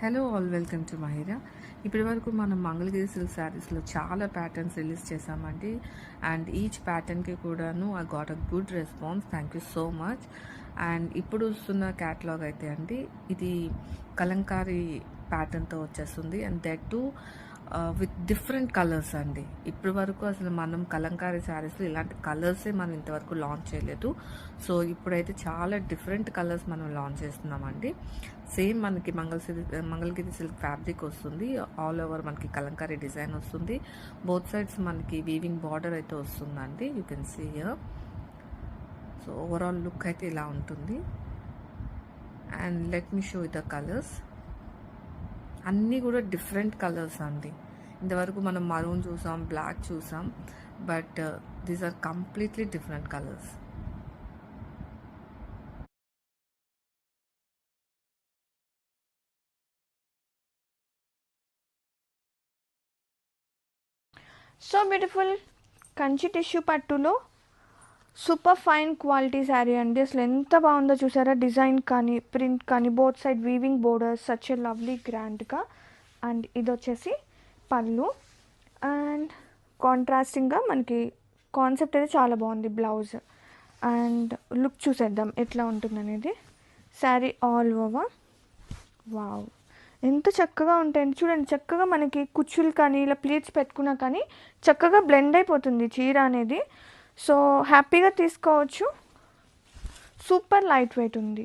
Hello all, welcome to Mahira. ఇప్పటి వరకు మనం మంగళగిరి సిల్క్ శారీస్లో చాలా ప్యాటర్న్స్ రిలీజ్ చేసామండి. అండ్ ఈచ్ ప్యాటర్న్కి కూడాను I got a good response. Thank you so much. And ఇప్పుడు వస్తున్న క్యాటలాగ్ అయితే అండి, ఇది కలంకారీ ప్యాటర్న్తో వచ్చేస్తుంది. And that to with different colours అండి. ఇప్పటి వరకు అసలు మనం కలంకారీ శారీస్లో ఇలాంటి కలర్సే మనం ఇంతవరకు లాంచ్ చేయలేదు. సో ఇప్పుడైతే చాలా డిఫరెంట్ కలర్స్ మనం లాంచ్ చేస్తున్నామండి. సేమ్ మనకి మంగళగిరి సిల్క్ ఫ్యాబ్రిక్ వస్తుంది. ఆల్ ఓవర్ మనకి కలంకారీ డిజైన్ వస్తుంది. బోత్ సైడ్స్ మనకి వీవింగ్ బార్డర్ అయితే వస్తుందండి. You can see here. So overall look అయితే ఇలా ఉంటుంది. And let me show the colours. అన్నీ కూడా డిఫరెంట్ కలర్స్ అండి. ఇంతవరకు మనం మరూన్ చూసాం, బ్లాక్ చూసాం, but these are completely different colours. So beautiful Kanchi tissue పట్టులో సూపర్ ఫైన్ క్వాలిటీ శారీ అండి. అసలు ఎంత బాగుందో చూసారా, డిజైన్ కానీ ప్రింట్ కానీ both side weaving borders, such a lovely గ్రాండ్గా. అండ్ ఇది వచ్చేసి పళ్ళు. అండ్ కాంట్రాస్టింగ్గా మనకి కాన్సెప్ట్ అయితే చాలా బాగుంది. బ్లౌజ్ అండ్ లుక్ చూసేద్దాం ఎట్లా ఉంటుందనేది. శారీ ఆల్ ఓవర్ వావ్, ఎంత చక్కగా ఉంటాయండి చూడండి. చక్కగా మనకి కుచ్చులు కానీ ఇలా ప్లీట్స్ పెట్టుకున్నా కానీ చక్కగా బ్లెండ్ అయిపోతుంది చీర అనేది. సో హ్యాపీగా తీసుకోవచ్చు. సూపర్ లైట్ వెయిట్ ఉంది.